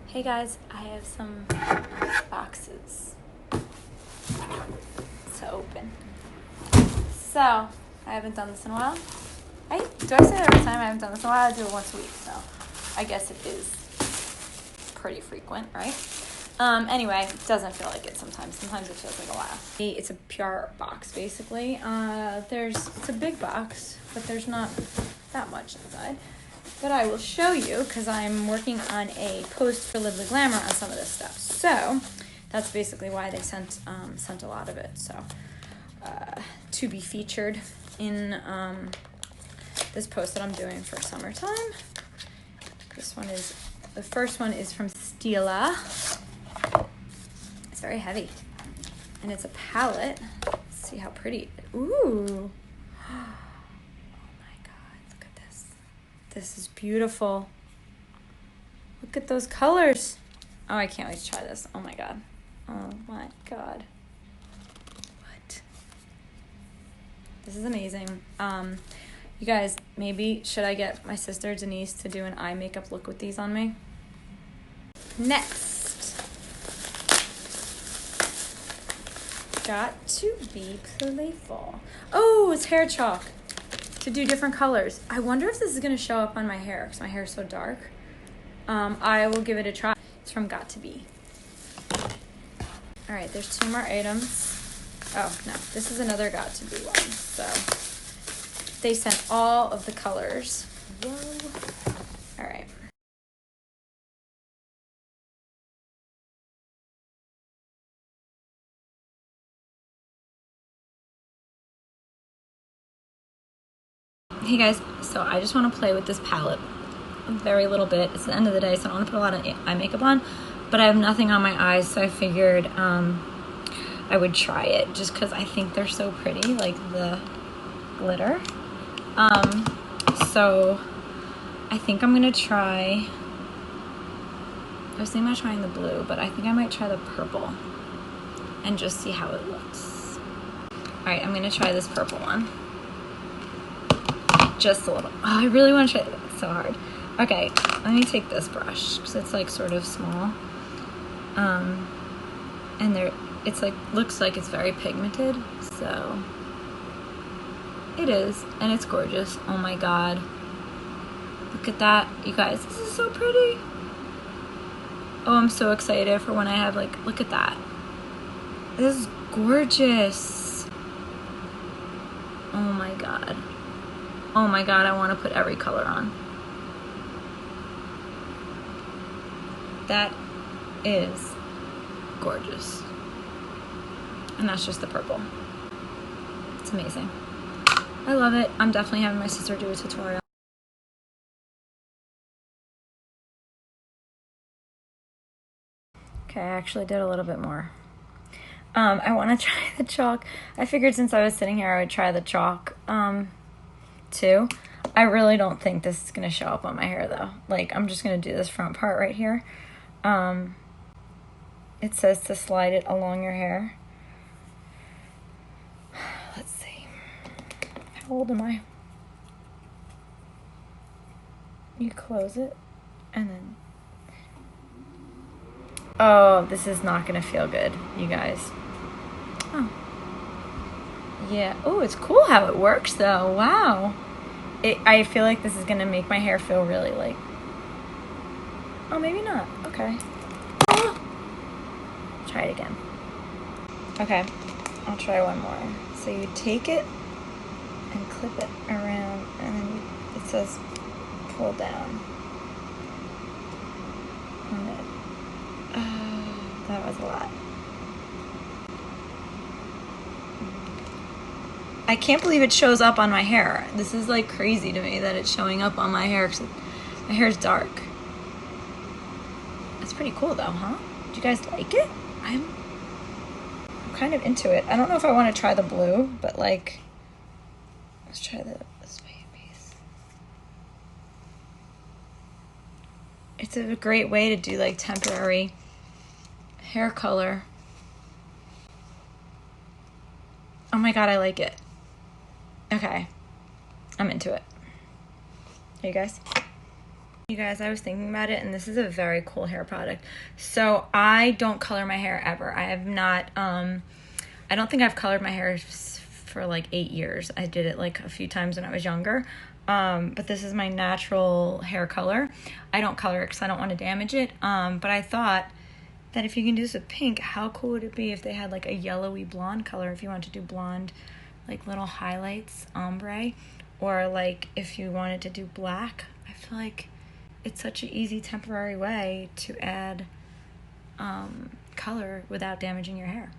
Hey guys, I have some boxes to open. So, I haven't done this in a while. Do I say that every time? I haven't done this in a while? I do it once a week, so I guess it is pretty frequent, right? Anyway, it doesn't feel like it sometimes. Sometimes it feels like a while. It's a PR box, basically. It's a big box, but there's not that much inside. But I will show you because I'm working on a post for Live the Glamour on some of this stuff. So that's basically why they sent a lot of it. So to be featured in this post that I'm doing for summertime. The first one is from Stila. It's very heavy. And it's a palette. Let's see how pretty. Ooh. This is beautiful. Look at those colors. Oh, I can't wait to try this. Oh my god. Oh my god. What? This is amazing. You guys, maybe should I get my sister Denise to do an eye makeup look with these on me? Next. Got to be playful. Oh, it's hair chalk. To do different colors. I wonder if this is going to show up on my hair because my hair is so dark. I will give it a try. It's from Got to Be. All right, there's 2 more items. Oh, no, this is another Got to Be one. So they sent all of the colors. Whoa. All right. Hey guys, so I just want to play with this palette a very little bit. It's the end of the day, so I don't want to put a lot of eye makeup on, but I have nothing on my eyes, so I figured I would try it just because I think they're so pretty, like the glitter. So I think I'm gonna try, I was thinking about trying the blue, but I think I might try the purple and just see how it looks. All right, I'm gonna try this purple one. Just a little. Oh, I really want to try it. It's so hard. Okay, let me take this brush because it's like sort of small. And it's like, looks like it's very pigmented. So it is, and it's gorgeous. Oh my god. Look at that, you guys. This is so pretty. Oh, I'm so excited for when I have like, look at that. This is gorgeous. Oh my god. Oh my god, I want to put every color on. That is gorgeous. And that's just the purple. It's amazing. I love it. I'm definitely having my sister do a tutorial. Okay, I actually did a little bit more. I want to try the chalk. I figured since I was sitting here, I would try the chalk. Too. I really don't think this is gonna show up on my hair though. Like, I'm just gonna do this front part right here. It says to slide it along your hair. Let's see. How old am I? You close it and then. Oh, this is not gonna feel good, you guys. Oh. Yeah. Oh, it's cool how it works though. Wow. I feel like this is gonna make my hair feel really like. Oh, maybe not. Okay. Oh. Try it again. Okay. I'll try one more. So you take it and clip it around, and then it says pull down. And then, oh, that was a lot. I can't believe it shows up on my hair. This is like crazy to me that it's showing up on my hair because my hair is dark. It's pretty cool though, huh? Do you guys like it? I'm kind of into it. I don't know if I want to try the blue, but like, let's try this piece. It's a great way to do like temporary hair color. Oh my god, I like it. Okay, I'm into it. Are you guys? You guys, I was thinking about it, and this is a very cool hair product. So I don't color my hair ever. I have not, I don't think I've colored my hair for like 8 years. I did it like a few times when I was younger. But this is my natural hair color. I don't color it because I don't want to damage it. But I thought that if you can do this with pink, how cool would it be if they had like a yellowy blonde color, if you want to do blonde, like little highlights, ombre, or like if you wanted to do black. I feel like it's such an easy temporary way to add color without damaging your hair.